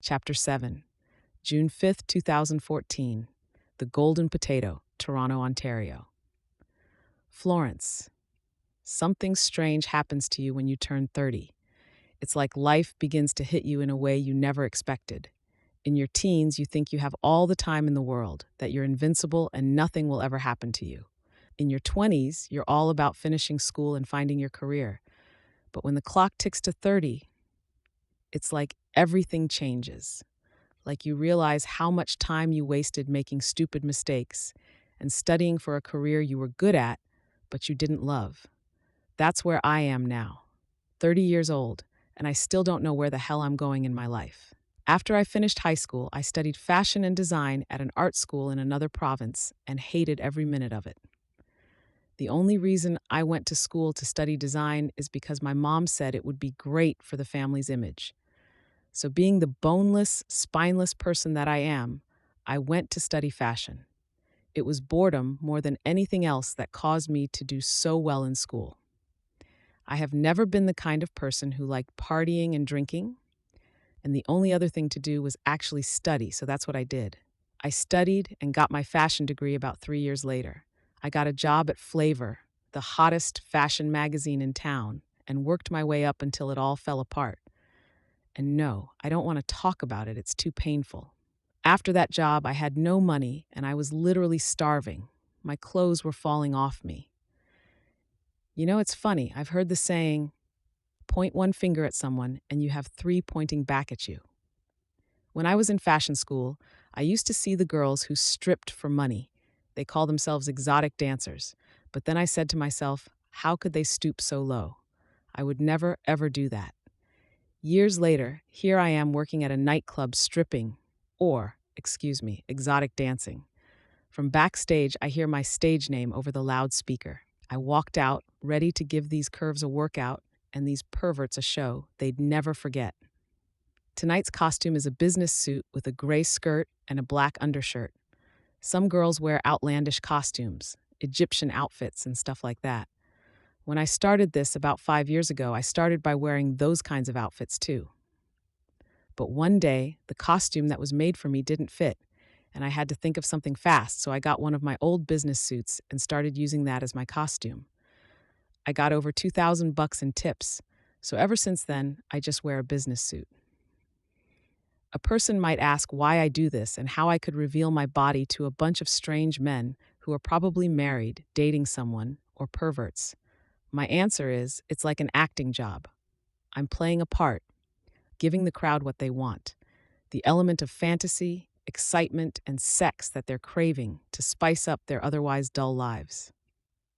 Chapter 7, June 5th, 2014. The Golden Potato, Toronto, Ontario. Florence. Something strange happens to you when you turn 30. It's like life begins to hit you in a way you never expected. In your teens, you think you have all the time in the world, that you're invincible and nothing will ever happen to you. In your 20s, you're all about finishing school and finding your career. But when the clock ticks to 30, it's like everything changes. Like you realize how much time you wasted making stupid mistakes and studying for a career you were good at, but you didn't love. That's where I am now, 30 years old, and I still don't know where the hell I'm going in my life. After I finished high school, I studied fashion and design at an art school in another province and hated every minute of it. The only reason I went to school to study design is because my mom said it would be great for the family's image. So being the boneless, spineless person that I am, I went to study fashion. It was boredom more than anything else that caused me to do so well in school. I have never been the kind of person who liked partying and drinking, and the only other thing to do was actually study, so that's what I did. I studied and got my fashion degree about 3 years later. I got a job at Flavor, the hottest fashion magazine in town, and worked my way up until it all fell apart. And no, I don't want to talk about it, it's too painful. After that job, I had no money and I was literally starving. My clothes were falling off me. You know, it's funny, I've heard the saying, point one finger at someone and you have three pointing back at you. When I was in fashion school, I used to see the girls who stripped for money. They call themselves exotic dancers. But then I said to myself, how could they stoop so low? I would never, ever do that. Years later, here I am working at a nightclub stripping, exotic dancing. From backstage, I hear my stage name over the loudspeaker. I walked out, ready to give these curves a workout and these perverts a show they'd never forget. Tonight's costume is a business suit with a gray skirt and a black undershirt. Some girls wear outlandish costumes, Egyptian outfits and stuff like that. When I started this about 5 years ago, I started by wearing those kinds of outfits too. But one day, the costume that was made for me didn't fit, and I had to think of something fast, so I got one of my old business suits and started using that as my costume. I got over $2,000 in tips, so ever since then, I just wear a business suit. A person might ask why I do this and how I could reveal my body to a bunch of strange men who are probably married, dating someone, or perverts. My answer is, it's like an acting job. I'm playing a part, giving the crowd what they want, the element of fantasy, excitement, and sex that they're craving to spice up their otherwise dull lives.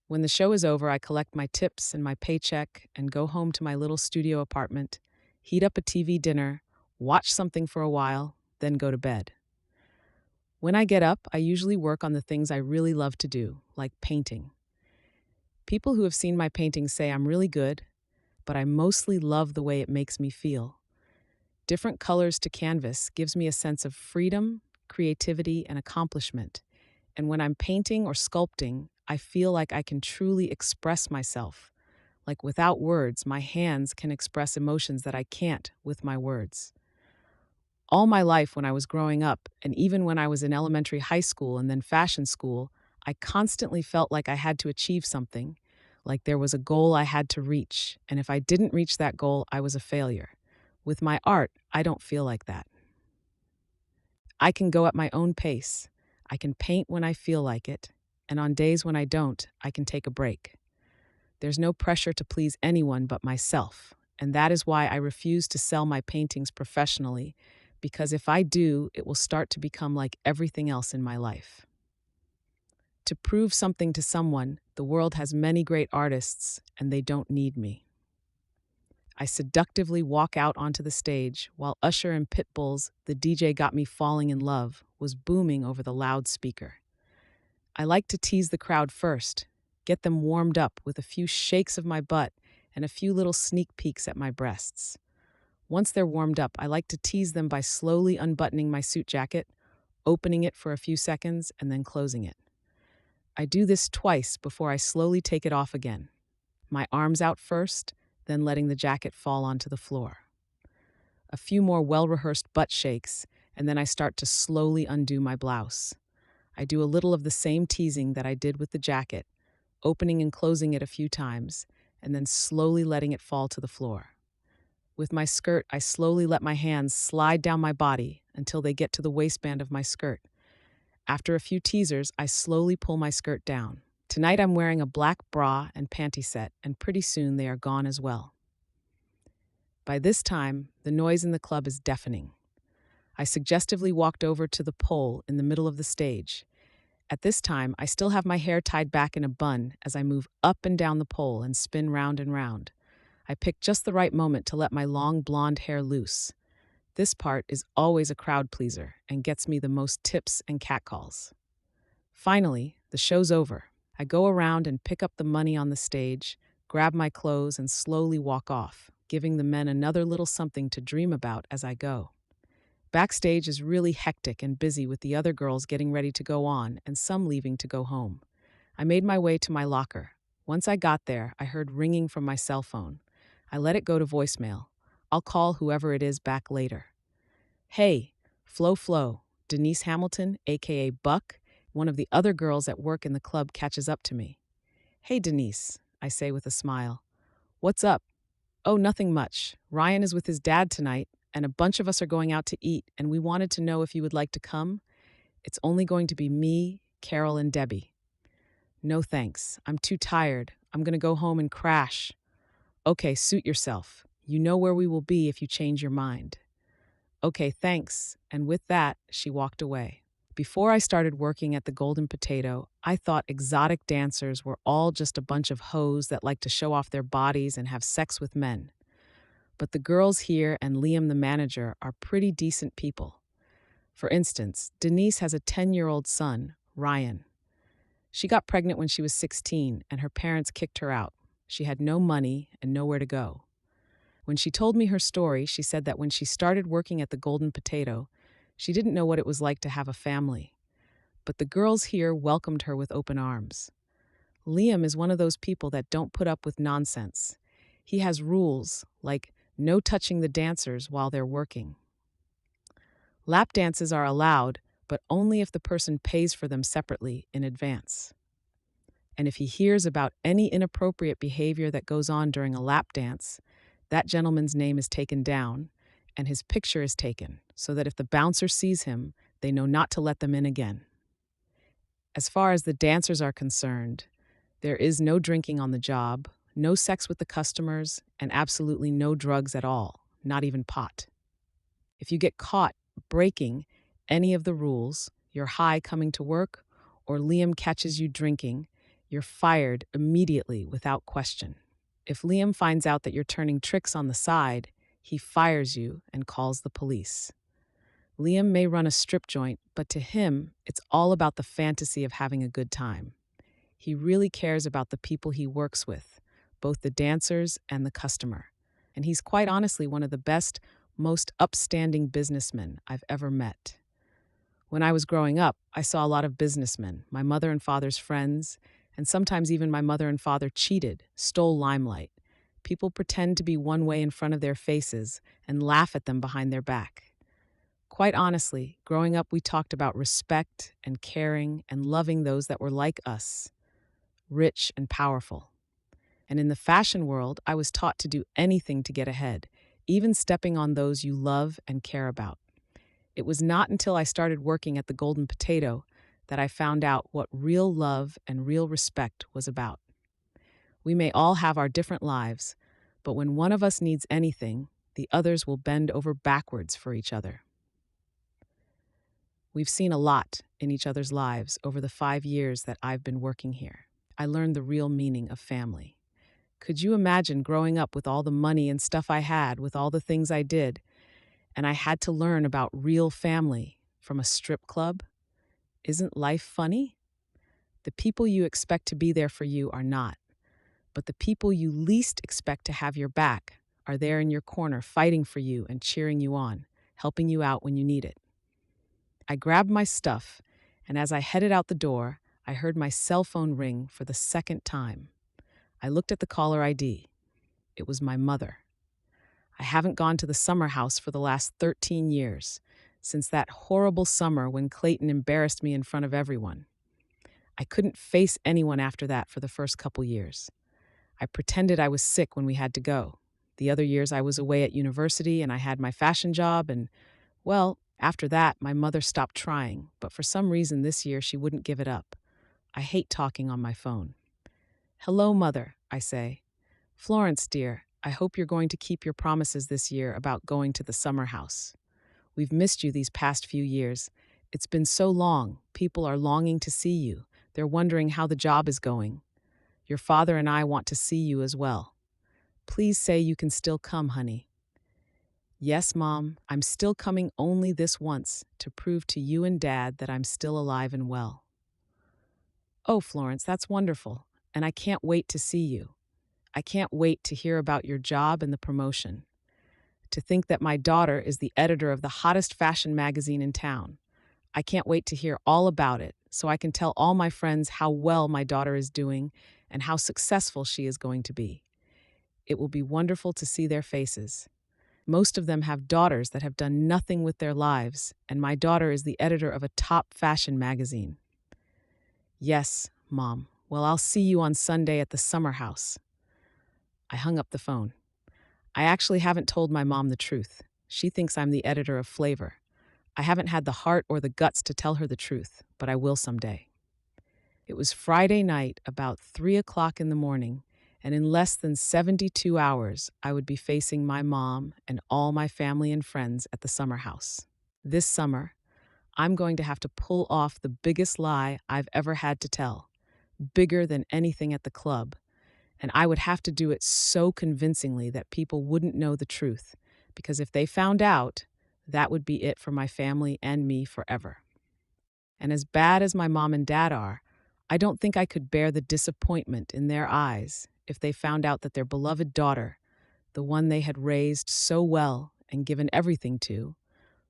When the show is over, I collect my tips and my paycheck and go home to my little studio apartment, heat up a TV dinner, watch something for a while, then go to bed. When I get up, I usually work on the things I really love to do, like painting. People who have seen my paintings say I'm really good, but I mostly love the way it makes me feel. Different colors to canvas gives me a sense of freedom, creativity, and accomplishment. And when I'm painting or sculpting, I feel like I can truly express myself. Like without words, my hands can express emotions that I can't with my words. All my life when I was growing up, and even when I was in elementary, high school, and then fashion school, I constantly felt like I had to achieve something, like there was a goal I had to reach, and if I didn't reach that goal, I was a failure. With my art, I don't feel like that. I can go at my own pace. I can paint when I feel like it, and on days when I don't, I can take a break. There's no pressure to please anyone but myself, and that is why I refuse to sell my paintings professionally, because if I do, it will start to become like everything else in my life. To prove something to someone, the world has many great artists, and they don't need me. I seductively walk out onto the stage while Usher and Pitbull's "The DJ Got Me Falling in Love" was booming over the loudspeaker. I like to tease the crowd first, get them warmed up with a few shakes of my butt and a few little sneak peeks at my breasts. Once they're warmed up, I like to tease them by slowly unbuttoning my suit jacket, opening it for a few seconds, and then closing it. I do this twice before I slowly take it off again. My arms out first, then letting the jacket fall onto the floor. A few more well-rehearsed butt shakes, and then I start to slowly undo my blouse. I do a little of the same teasing that I did with the jacket, opening and closing it a few times, and then slowly letting it fall to the floor. With my skirt, I slowly let my hands slide down my body until they get to the waistband of my skirt. After a few teasers, I slowly pull my skirt down. Tonight I'm wearing a black bra and panty set, and pretty soon they are gone as well. By this time, the noise in the club is deafening. I suggestively walked over to the pole in the middle of the stage. At this time, I still have my hair tied back in a bun as I move up and down the pole and spin round and round. I pick just the right moment to let my long blonde hair loose. This part is always a crowd pleaser and gets me the most tips and catcalls. Finally, the show's over. I go around and pick up the money on the stage, grab my clothes, and slowly walk off, giving the men another little something to dream about as I go. Backstage is really hectic and busy with the other girls getting ready to go on and some leaving to go home. I made my way to my locker. Once I got there, I heard ringing from my cell phone. I let it go to voicemail. I'll call whoever it is back later. Hey, Flo, Denise Hamilton, aka Buck, one of the other girls at work in the club, catches up to me. Hey, Denise, I say with a smile. What's up? Oh, nothing much. Ryan is with his dad tonight, and a bunch of us are going out to eat, and we wanted to know if you would like to come. It's only going to be me, Carol, and Debbie. No thanks. I'm too tired. I'm going to go home and crash. Okay, suit yourself. You know where we will be if you change your mind. Okay, thanks. And with that, she walked away. Before I started working at the Golden Potato, I thought exotic dancers were all just a bunch of hoes that like to show off their bodies and have sex with men. But the girls here and Liam, the manager, are pretty decent people. For instance, Denise has a 10-year-old son, Ryan. She got pregnant when she was 16, and her parents kicked her out. She had no money and nowhere to go. When she told me her story, she said that when she started working at the Golden Potato, she didn't know what it was like to have a family. But the girls here welcomed her with open arms. Liam is one of those people that don't put up with nonsense. He has rules, like no touching the dancers while they're working. Lap dances are allowed, but only if the person pays for them separately in advance. And if he hears about any inappropriate behavior that goes on during a lap dance, that gentleman's name is taken down and his picture is taken so that if the bouncer sees him, they know not to let them in again. As far as the dancers are concerned, there is no drinking on the job, no sex with the customers, and absolutely no drugs at all, not even pot. If you get caught breaking any of the rules, you're high coming to work, or Liam catches you drinking, you're fired immediately without question. If Liam finds out that you're turning tricks on the side, he fires you and calls the police. Liam may run a strip joint, but to him, it's all about the fantasy of having a good time. He really cares about the people he works with, both the dancers and the customer. And he's quite honestly one of the best, most upstanding businessmen I've ever met. When I was growing up, I saw a lot of businessmen, my mother and father's friends, and sometimes even my mother and father cheated, stole limelight. People pretend to be one way in front of their faces and laugh at them behind their back. Quite honestly, growing up, we talked about respect and caring and loving those that were like us, rich and powerful. And in the fashion world, I was taught to do anything to get ahead, even stepping on those you love and care about. It was not until I started working at the Golden Potato that I found out what real love and real respect was about. We may all have our different lives, but when one of us needs anything, the others will bend over backwards for each other. We've seen a lot in each other's lives over the 5 years that I've been working here. I learned the real meaning of family. Could you imagine growing up with all the money and stuff I had, with all the things I did, and I had to learn about real family from a strip club? Isn't life funny? The people you expect to be there for you are not, but the people you least expect to have your back are there in your corner fighting for you and cheering you on, helping you out when you need it. I grabbed my stuff, and as I headed out the door, I heard my cell phone ring for the second time. I looked at the caller ID. It was my mother. I haven't gone to the summer house for the last 13 years, since that horrible summer when Clayton embarrassed me in front of everyone. I couldn't face anyone after that for the first couple years. I pretended I was sick when we had to go. The other years I was away at university and I had my fashion job and, well, after that, my mother stopped trying, but for some reason this year she wouldn't give it up. I hate talking on my phone. "Hello, Mother," I say. "Florence, dear, I hope you're going to keep your promises this year about going to the summer house. We've missed you these past few years. It's been so long. People are longing to see you. They're wondering how the job is going. Your father and I want to see you as well. Please say you can still come, honey." "Yes, Mom, I'm still coming only this once to prove to you and Dad that I'm still alive and well." "Oh, Florence, that's wonderful, and I can't wait to see you. I can't wait to hear about your job and the promotion. To think that my daughter is the editor of the hottest fashion magazine in town. I can't wait to hear all about it so I can tell all my friends how well my daughter is doing and how successful she is going to be. It will be wonderful to see their faces. Most of them have daughters that have done nothing with their lives, and my daughter is the editor of a top fashion magazine." "Yes, Mom. Well, I'll see you on Sunday at the summer house." I hung up the phone. I actually haven't told my mom the truth. She thinks I'm the editor of Flavor. I haven't had the heart or the guts to tell her the truth, but I will someday. It was Friday night, about 3 o'clock in the morning, and in less than 72 hours, I would be facing my mom and all my family and friends at the summer house. This summer, I'm going to have to pull off the biggest lie I've ever had to tell, bigger than anything at the club, and I would have to do it so convincingly that people wouldn't know the truth, because if they found out, that would be it for my family and me forever. And as bad as my mom and dad are, I don't think I could bear the disappointment in their eyes if they found out that their beloved daughter, the one they had raised so well and given everything to,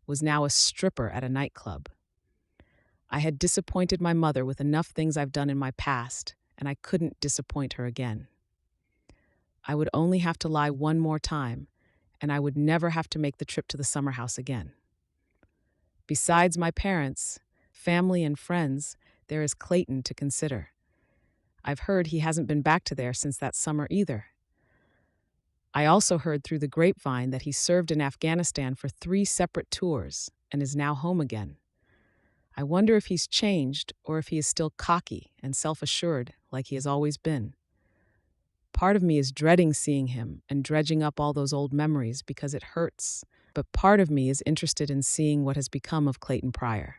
was now a stripper at a nightclub. I had disappointed my mother with enough things I've done in my past, and I couldn't disappoint her again. I would only have to lie one more time, and I would never have to make the trip to the summer house again. Besides my parents, family, and friends, there is Clayton to consider. I've heard he hasn't been back to there since that summer either. I also heard through the grapevine that he served in Afghanistan for 3 separate tours and is now home again. I wonder if he's changed or if he is still cocky and self-assured like he has always been. Part of me is dreading seeing him and dredging up all those old memories because it hurts, but part of me is interested in seeing what has become of Clayton Pryor.